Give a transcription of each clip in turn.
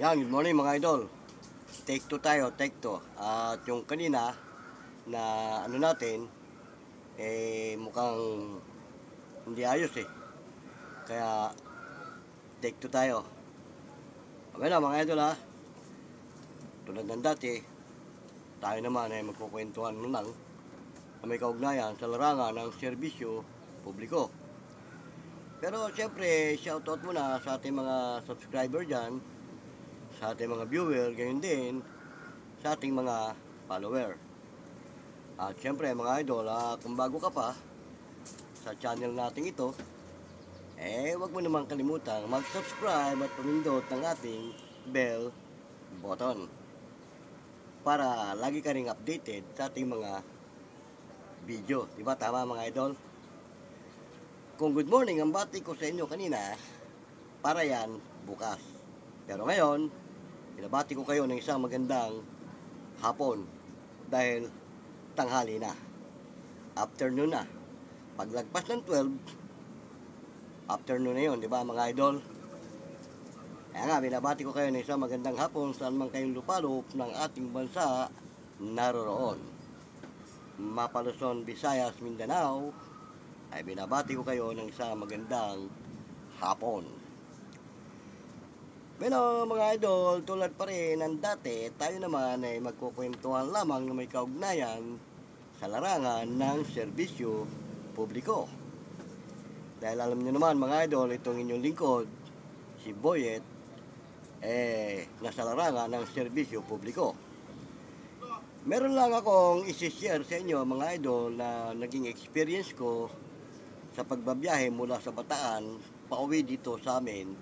Yan, good morning mga idol. Take two tayo, take two. At yung kanina na ano natin, mukhang hindi ayos eh. Kaya take two tayo. Okay na mga idol ha. Tulad ng dati, tayo naman ay magkukwentuhan nun lang na may kaugnayan sa larangan ng serbisyo publiko. Pero siyempre, shoutout muna sa ating mga subscriber dyan, sa ating mga viewer, gayon din sa ating mga follower. At syempre mga idol, kung bago ka pa sa channel natin ito, wag mo naman kalimutang mag-subscribe at pumindot ng ating bell button para lagi ka ring updated sa ating mga video. Diba tama mga idol? Kung good morning ang bati ko sa inyo kanina, para yan bukas. Pero ngayon, binabati ko kayo ng isang magandang hapon dahil tanghali na. Afternoon na. Paglagpas ng 12, afternoon na yun, di ba mga idol? Kaya nga, binabati ko kayo ng isang magandang hapon saan man kayong lupalop ng ating bansa naroroon. Mapa Luzon, Visayas, Mindanao, ay binabati ko kayo ng isang magandang hapon. Pero mga idol, tulad pa rin ng dati, tayo naman ay magkukwentuhan lamang na may kaugnayan sa larangan ng serbisyo publiko. Dahil alam niyo naman mga idol, itong inyong lingkod, si Boyet, nasa larangan ng serbisyo publiko. Meron lang akong isi-share sa inyo mga idol na naging experience ko sa pagbabiyahe mula sa Bataan pauwi dito sa amin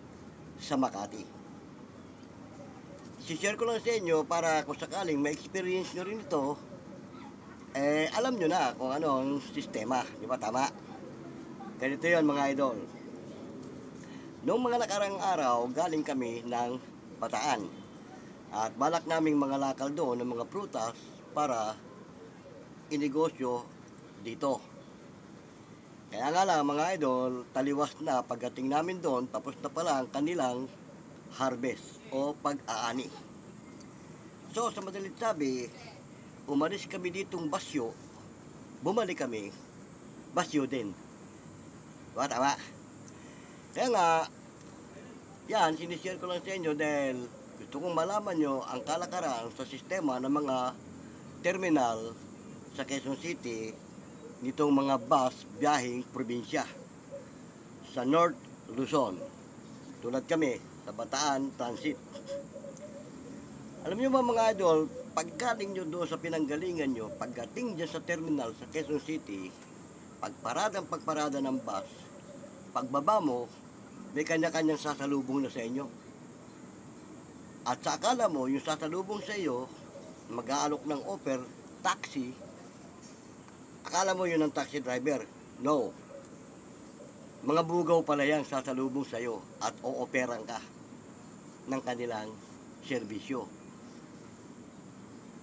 sa Makati. I-share ko lang sa inyo para kung sakaling ma-experience nyo rin ito, alam nyo na kung ano ang sistema, di ba tama? Ganito yun mga idol. Noong mga nakarang araw, galing kami ng Bataan at balak naming mga lakal doon ng mga prutas para inegosyo dito. Kaya nga lang mga idol, taliwas na pagdating namin doon, tapos na pala ang kanilang harvest o pag-aani. So sa madalit sabi, umalis kami ditong Basyo, bumalik kami Basyo din. Diba tama? Kaya nga, yan, sinishare ko lang sa inyo dahil gusto kong malaman nyo ang kalakaran sa sistema ng mga terminal sa Quezon City nitong mga bus biyahing probinsya sa North Luzon. Tulad kami sa Bataan Transit. Alam niyo ba mga idol, paggaling nyo doon sa pinanggalingan nyo, pagdating dyan sa terminal sa Quezon City, pagparada ng bus, pagbaba mo, may kanya-kanyang sasalubong na sa inyo. At sa akala mo, yung sasalubong sa iyo, mag-aalok ng offer, taxi, akala mo yun ang taxi driver. No. Mga bugaw pala yan sasalubong sa iyo at o-operan ka ng kanilang serbisyo.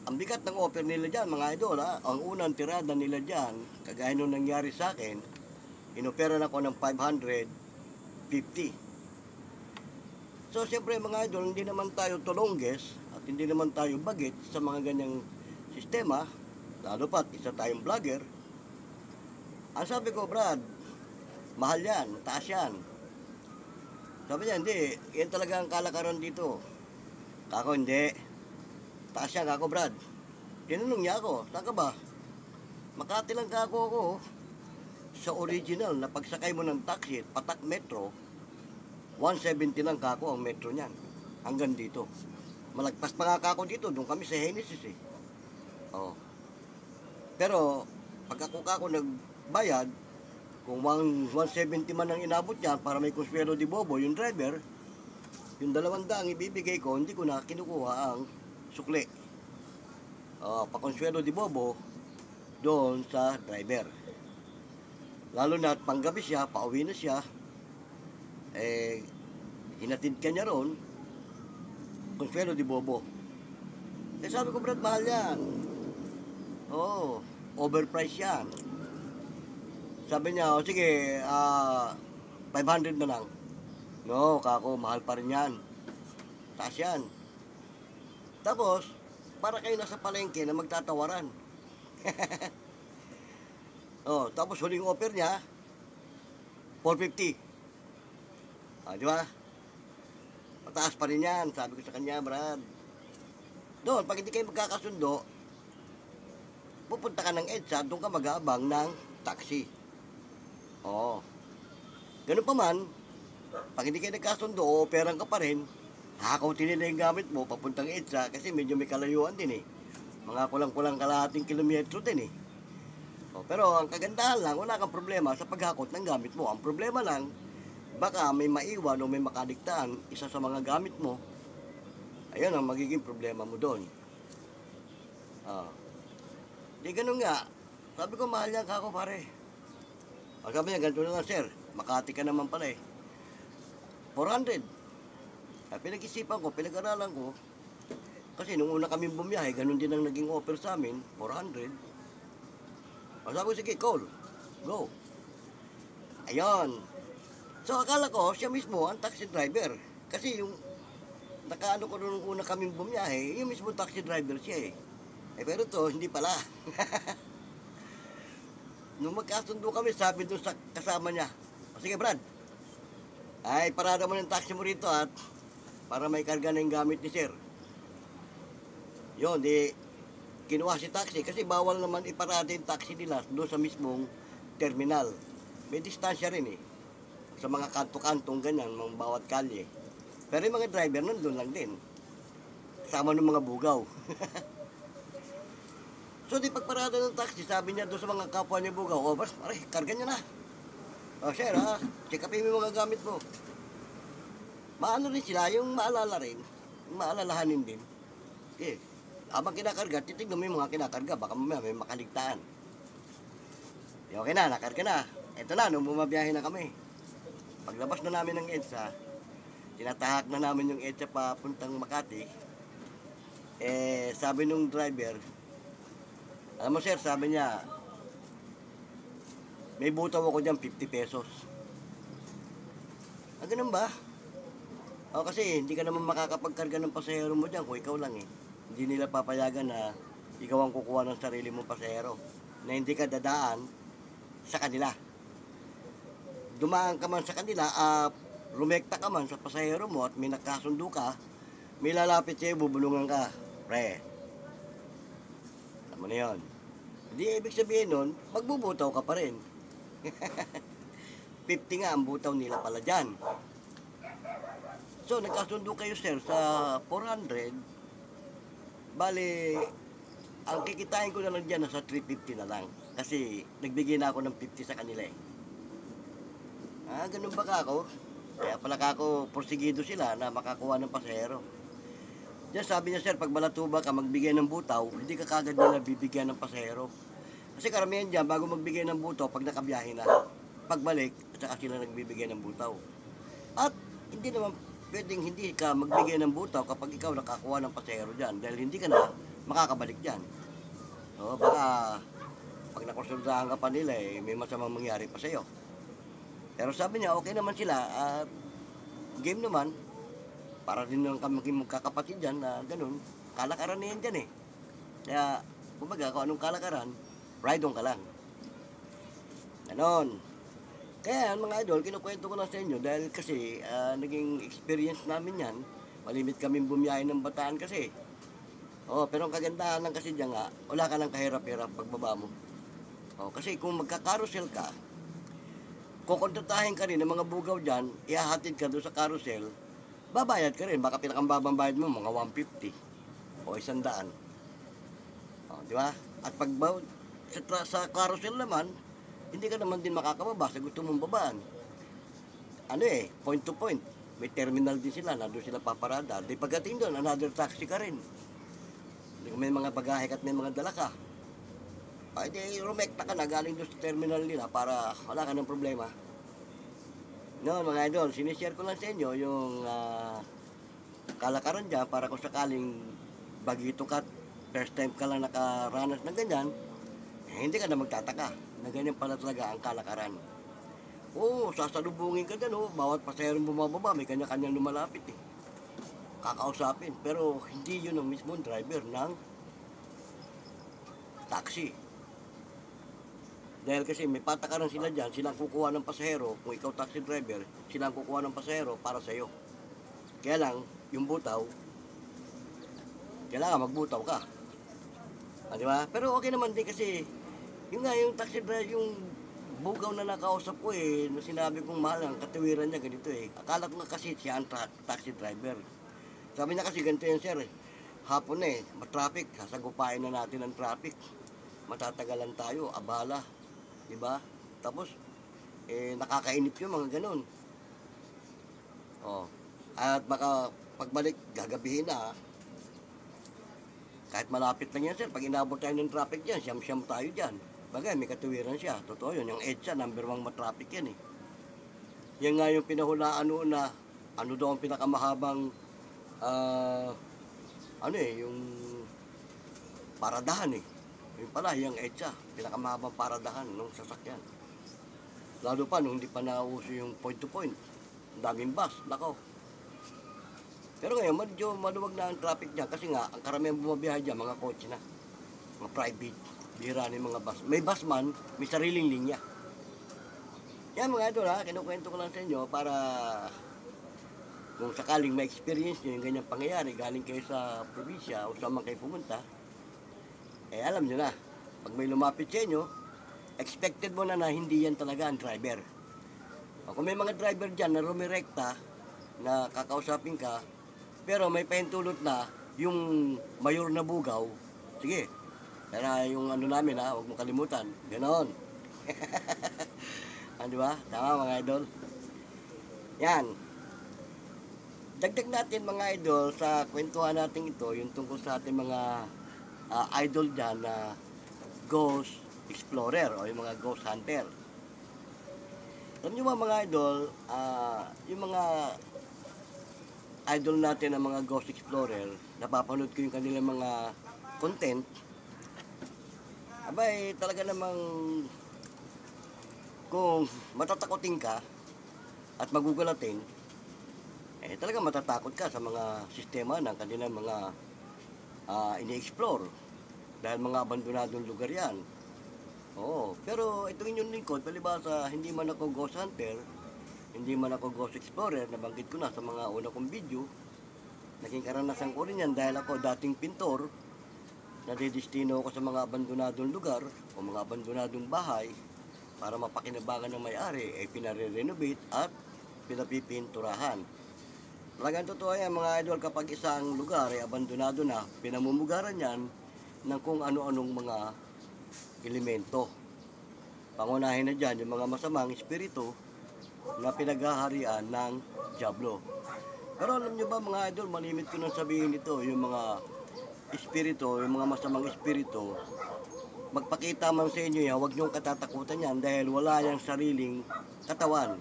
Ang bigat ng offer nila dyan, mga idol, ang unang tirada nila dyan, kagaya nung nangyari sa akin, inoperan ako ng 550. So, siyempre mga idol, hindi naman tayo tulongges at hindi naman tayo bagit sa mga ganyang sistema, lalo pat isa tayong vlogger. Ang sabi ko, Brad, mahal yan, taas yan. Sabi niya, hindi, yan talaga ang kalakaran dito. Kako, hindi. Taas yan ako, Brad. Tinanong niya ako, saan ka ba? Makati lang ako. Sa original na pagsakay mo ng taxi, Patak Metro, 170 lang kako ang metro niyan. Hanggang dito. Malagpas pa nga kako dito, doon kami sa Genesis eh. Oh. Pero, pag ako nagbayad, kung 170 man ang inabot niyan para may konsuelo di bobo, yung driver, yung 200 ibibigay ko, hindi ko na kinukuha ang sukli. Pa-konsuelo di bobo, doon sa driver. Lalo na at panggabi siya, pauwi na siya, hinatid ka niya ron, konsuelo di bobo. Sabi ko, Brad, mahal yan. Oo, overpriced yan. Sabi niya, sige, 500 na lang. No, kako, mahal pa rin yan. Taas yan. Tapos, para kayo nasa palengke na magtatawaran. Oh, tapos huling offer niya, 450. Di ba? Mataas pa rin yan, sabi ko sa kanya, Brad. Doon, pag hindi kayo magkakasundo, pupunta ka ng EDSA, doon ka mag-aabang ng taxi. Oo. Ganun pa man, pag hindi kayo nagkasundo, operan ka pa rin, hakaw-tin nila yung gamit mo, papuntang EDSA, kasi medyo may kalayuan din eh. Mga kulang-kulang kalahating kilometro din eh. Pero ang kagandahan lang, wala kang problema sa paghakot ng gamit mo. Ang problema lang, baka may maiwan o may makaligtaan isa sa mga gamit mo. Ayun ang magiging problema mo doon. Di ganun nga. Sabi ko, mahal yan kako pare. Sabi niya, ganito na lang sir, Makati ka naman pala eh. 400. Pinag-isipan ko, pinag-aralan ko. Kasi nung una kaming bumiyahe, ganun din ang naging offer sa amin, 400. Sabi ko, sige, call. Go. Ayun. So, akala ko, siya mismo ang taxi driver. Kasi yung nakaano ko nung una kaming bumiyahe, yung mismo taxi driver siya eh. Pero to, hindi pala. Nung magkasundo kami, sabi doon sa kasama niya, sige Brad, ay parada mo ng taxi mo rito at para may karga na yung gamit ni sir. Yun, di kinuha si taxi kasi bawal naman iparada yung taxi nila doon sa mismong terminal. May distansya rin eh. Sa mga kanto-kantong ganyan, mga bawat kalye. Pero yung mga driver nandun lang din. Kasama ng mga bugaw. So di pagparada ng taxi, sabi niya doon sa mga kapwa niya bugaw, bas, aray, karga niya na. Sir check upin mo yung mga gamit mo. Maano rin sila, yung maalala rin, yung maalalahanin din. Habang kinakarga, titignan mo yung mga kinakarga, baka mamaya may makaligtaan. Okay na, nakarga na. Ito na, nung bumabiyahe na kami. Paglabas na namin ng EDSA, tinatahak na namin yung EDSA papuntang Makati. Sabi nung driver, alam mo sir, sabi niya, may butaw ako dyan, 50 pesos. Ganun ba? Kasi hindi ka naman makakapagkarga ng pasahero mo dyan kung ikaw lang eh. Hindi nila papayagan na ikaw ang kukuha ng sarili mong pasahero. Na hindi ka dadaan sa kanila. Dumaan ka man sa kanila, rumekta ka man sa pasahero mo at may nakasundo ka, may lalapit sa'yo, bubulungan ka. Pre, alam mo na yun. Hindi ibig sabihin nun, magbubutaw ka pa rin. 50 nga ang butaw nila pala dyan. So, nagkasundo kayo sir sa 400. Bale, ang kikitain ko na lang dyan nasa 350 na lang. Kasi nagbigay na ako ng 50 sa kanila eh. Ganun ba kako? Kaya pala kako, porsigido sila na makakuha ng pasahero. Diyan sabi niya sir, pag Balatuba ka magbigay ng butaw, hindi ka kagad nila bibigyan ng pasahero. Kasi karamihan dyan, bago magbigay ng butaw, pag nakabiyahe na, pagbalik, at saka sila nagbibigay ng butaw. At hindi naman pwedeng hindi ka magbigay ng butaw kapag ikaw nakakuha ng pasahero dyan dahil hindi ka na makakabalik dyan. Baka pag nakonsultahan ka pa nila may masamang mangyari pa sa'yo. Pero sabi niya okay naman sila at game naman para din naman kami magkakapatid dyan na ganun, kalakaran na yan dyan eh. Kaya kumbaga kung anong kalakaran, ride on ka lang. Ganon. Kaya mga idol, kinukwento ko lang sa inyo dahil kasi naging experience namin yan. Malimit kami bumiyahe ng Bataan kasi. Pero ang kagandahan lang kasi dyan nga, wala ka lang kahirap-hirap pagbaba mo. Kasi kung magka-carousel ka, kukontratahin ka rin ng mga bugaw dyan, ihahatid ka doon sa carousel, babayad ka rin. Baka pinakambabang bayad mo, mga 150 o 100. Di ba? At pag sa carousel naman, hindi ka naman din makakababa sa gusto mong babaan. Point to point. May terminal din sila, na doon sila paparada. Di pagdating doon, another taxi ka rin. May mga bagahe at may mga dala ka. Di rumekta ka na galing doon sa terminal nila para wala ka ng problema. Noon mga idol, sinishare ko lang sa inyo yung kalakaran dyan para kung sakaling bagito ka, first time ka lang nakaranas ng ganyan, hindi ka na magtataka na ganyan pala talaga ang kalakaran. Sasalubungin ka dyan, bawat pasahero bumababa, may kanya-kanyang lumalapit eh. kakausapin. Pero hindi yun ang mismong driver ng taxi. Dahil kasi may patakaran sila dyan, silang kukuha ng pasahero. Kung ikaw taxi driver, silang kukuha ng pasahero para sa'yo. Kaya lang, yung butaw, kailangan magbutaw ka. Di ba? Pero okay naman din kasi, yung nga, yung taxi driver, yung bugaw na nakausap ko na sinabi kong mahal ang katiwiran niya ganito Akala ko nga kasi siya ang taxi driver. Sabi niya kasi ganito yan sir hapon matraffic, sasagupain na natin ang traffic. Matatagalan tayo, abala. Diba? Tapos, nakakainip yung mga ganun. At baka pagbalik, gagabihin na. Kahit malapit lang yan sir, pag inabot tayo ng traffic dyan, siyam-siyam tayo dyan. Bagay, may katuwiran siya. Totoo yun, yung EDSA, number 1 matraffic yan Yan nga yung pinahulaan noon na, ano daw ang pinakamahabang, yung paradahan Yung pala, yung EDSA, pinakamahabang paradahan ng sasakyan. Lalo pa, nung hindi pa nauso yung point to point. Ang daming bus, nako. Pero ngayon, medyo maluwag na ang traffic dyan kasi nga, ang karamihan bumabiyahe dyan, mga kotse na. Mga private, bihira na yung mga bus. May bus man, may sariling linya. Yan mga idol kinukwento ko lang sa inyo para kung sakaling may experience nyo yung ganyang pangyayari, galing kayo sa probinsya o saan man kayo pumunta, alam nyo na, pag may lumapit sa inyo, expected mo na hindi yan talaga ang driver. Kung may mga driver dyan na rumirekta, na kakausapin ka, pero may pahintulot na yung mayor na bugaw, sige, kaya yung ano namin huwag mo kalimutan, ganon. Di ba? Tama mga idol. Yan. Dagdag natin mga idol sa kwentuhan natin ito, yung tungkol sa ating mga idol dyan na ghost explorer o yung mga ghost hunter. Alam nyo ba mga idol, yung mga idol natin na mga ghost explorer, napapanood ko yung kanilang mga content, abay talaga namang kung matatakotin ka at magugulatin, talaga matatakot ka sa mga sistema ng kanilang mga ini-explore dahil mga abandonadong lugar yan. Pero itong inyong lingkod, palibasa, hindi man ako ghost hunter, hindi man ako ghost explorer, nabanggit ko na sa mga una kong video, naging karanasan ko rin yan dahil ako dating pintor, nadidestino ako sa mga abandonadong lugar o mga abandonadong bahay para mapakinabangan ng may-ari, pinare-renovate at pinapipinturahan. Talagang totoo yan mga idol, kapag isang lugar ay abandonado na, pinamumugaran yan ng kung ano-anong mga elemento. Pangunahin na dyan yung mga masamang espiritu na pinaghaharian ng Diablo. Pero alam nyo ba mga idol, malimit ko nang sabihin ito, yung mga espiritu, yung mga masamang espiritu, magpakita man sa inyo yan, huwag niyong katatakutan yan dahil wala yung sariling katawan.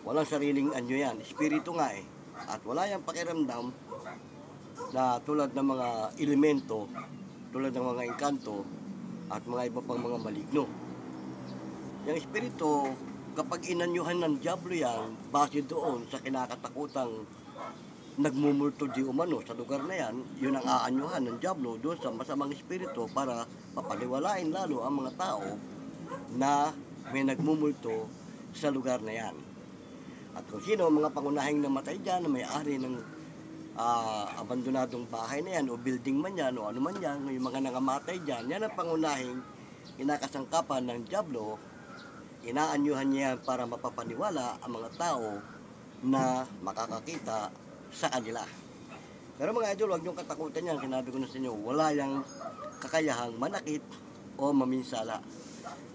Walang sariling anyo yan, espiritu nga at wala yung pakiramdam na tulad ng mga elemento, tulad ng mga engkanto at mga iba pang mga maligno. Yung espiritu, kapag inanyuhan ng Diablo yan, base doon sa kinakatakutang nagmumulto di umano sa lugar na yan, yun ang aanyuhan ng Diablo doon sa masamang espiritu para papaliwalain lalo ang mga tao na may nagmumulto sa lugar na yan. At kung sino mga pangunahing namatay dyan na may-ari ng abandonadong bahay na yan o building man yan o ano man yan, yung mga nangamatay dyan, yan ang pangunahing kinakasangkapan ng Diablo. Inaanyuhan niya para mapapaniwala ang mga tao na makakakita sa kanila. Pero mga idol, huwag niyong katakutan yan. Sinabi ko na sa inyo, wala yung kakayahang manakit o maminsala.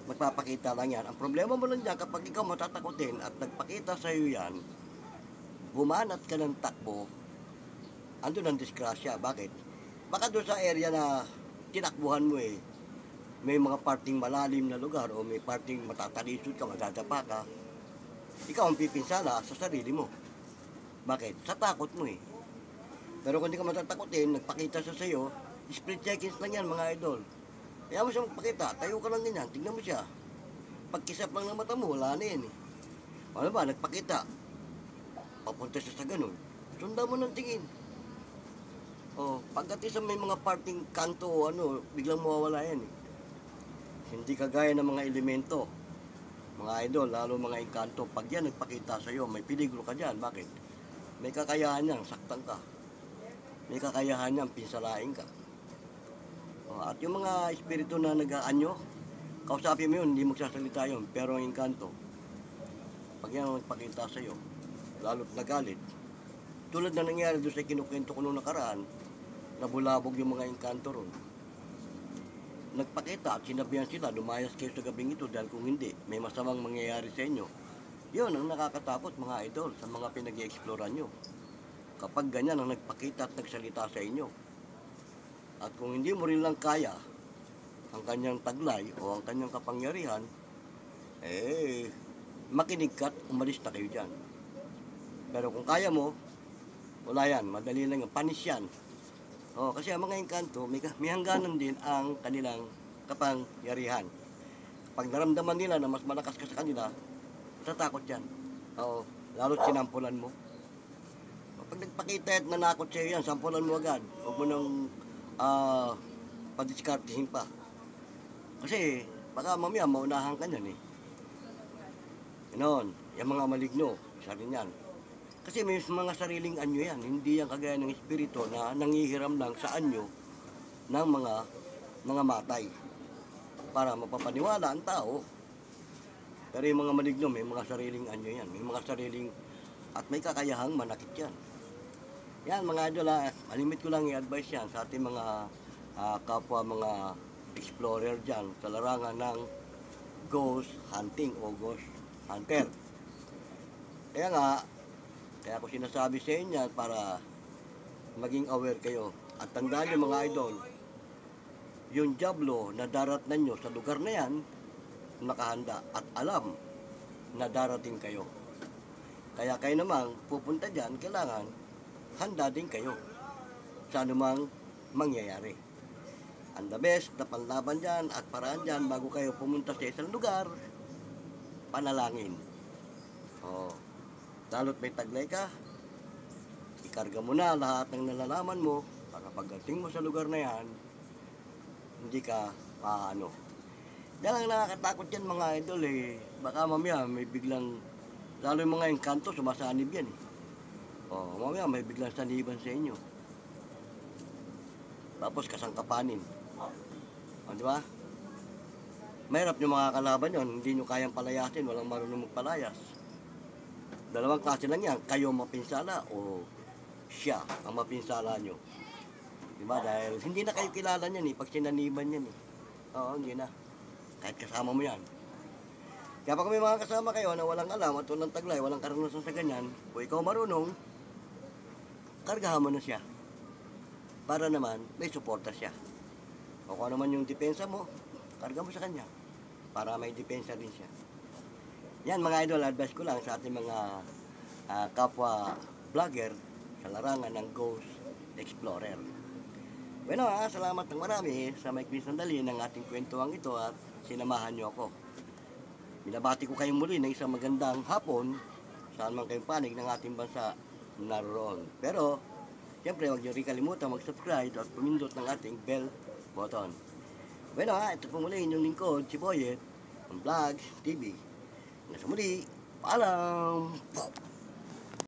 Magpapakita lang yan. Ang problema mo lang dyan, kapag ikaw matatakutin at nagpakita sa iyo yan, bumanat ka ng takbo, andun ang disgrasya. Bakit? Baka doon sa area na tinakbuhan mo may mga parting malalim na lugar o may parting matatalisod ka, madadapa ka, ikaw ang pipinsala sa sarili mo. Bakit? Sa takot mo Pero kung di ka matatakutin, nagpakita siya sa iyo, split seconds lang yan mga idol. Kaya mo siya magpakita, tayo ka lang ganyan, tignan mo siya. Pagkisap lang ng mata mo, wala na yan Ano ba, nagpakita. Papunta siya sa ganun. sundan mo ng tingin. Oh, pagdating sa may mga parting kanto o ano, biglang mawawala yan eh. Hindi kagaya ng mga elemento, mga idol, lalo mga engkanto. Pag yan nagpakita sa iyo, may peligro ka dyan. Bakit? May kakayahan niyang saktan ka. May kakayahan niyang pinsalain ka. Oh, at yung mga espiritu na nag-aanyo, kausapin mo yun, hindi magsasalita yun. Pero ang engkanto, pag yan nagpakita sa iyo, lalo't nagalit, tulad na nangyari doon sa kinukwento ko nung nakaraan, nabulabog yung mga engkanto ron. Nagpakita at sinabihan sila, lumayas kayo sa gabing ito dahil kung hindi, may masamang mangyayari sa inyo. Yun ang nakakatakot mga idol sa mga pinag-i-exploran nyo. Kapag ganyan ang nagpakita at nagsalita sa inyo. At kung hindi mo rin lang kaya ang kanyang taglay o ang kanyang kapangyarihan, makinig ka at umalis na kayo dyan. Pero kung kaya mo, wala yan, madali lang yan, panis yan. Oh, kasi ang mga engkanto, may hangganan din ang kanilang kapangyarihan. Pag naramdaman nila na mas malakas ka sa kanila, tatakot yan. Oo, lalo't sinampulan mo. Pag nagpakita at nanakot sa'yo yan, sampulan mo agad. Huwag mo nang padiskartihin pa. Kasi baka mamaya maunahan ka niyan eh. Ganoon, yung mga maligno, isa rin yan. Kasi may mga sariling anyo yan, hindi yan kagaya ng espiritu na nangihiram lang sa anyo ng mga matay para mapapaniwala ang tao. Pero yung mga maligno, may mga sariling anyo yan, may mga sariling at may kakayahang manakit yan. Yan mga idol, malimit ko lang i-advise yan sa ating mga kapwa mga explorer dyan sa larangan ng ghost hunting o ghost hunter. Kaya ako sinasabi sa inyo para maging aware kayo. At tandaan nyo mga idol, yung diablo na daratnan nyo sa lugar na yan, nakahanda at alam na darating kayo. Kaya kayo namang pupunta dyan, kailangan handa din kayo sa anumang mangyayari. And the best na panlaban dyan at paraan dyan bago kayo pumunta sa isang lugar, panalangin. Lalo't may taglay ka, ikarga mo na lahat ng nalalaman mo para pagdating mo sa lugar na yan, hindi ka paano. Dahil nakakatakot yan mga idol eh. Baka mamaya may biglang, lalo yung mga engkanto, sumasanib yan eh. Mamaya may biglang saniban sa inyo. Tapos kasangkapanin. Di ba? Mahirap yung mga kalaban yun, hindi nyo kayang palayasin, walang marunong magpalayas. Dalawang klase lang yan, kayo mapinsala o siya ang mapinsala nyo. Diba? Dahil hindi na kayo kilala niyan eh, pag sinaniban yan eh. Oo, hindi na. Kahit kasama mo yan. Kaya pag may mga kasama kayo na walang alam at walang taglay, walang karanasan sa ganyan, o ikaw marunong, kargahan mo na siya. Para naman may suporta siya. O kung ano man yung depensa mo, karga mo sa kanya. Para may depensa din siya. Yan mga idol, advice ko lang sa ating mga kapwa vlogger sa larangan ng Ghost Explorer. Bueno, salamat ng marami sa maikling sandali ng ating kwentuhan ito at sinamahan nyo ako. Binabati ko kayong muli ng isang magandang hapon saan man kayong panig ng ating bansa naroon. Pero, siyempre huwag nyo rin kalimutan mag-subscribe at pumindot ng ating bell button. Bueno, ito po muli inyong lingkod, si Boyet, ng Vlogs TV. Hanggang sa muli, paalam!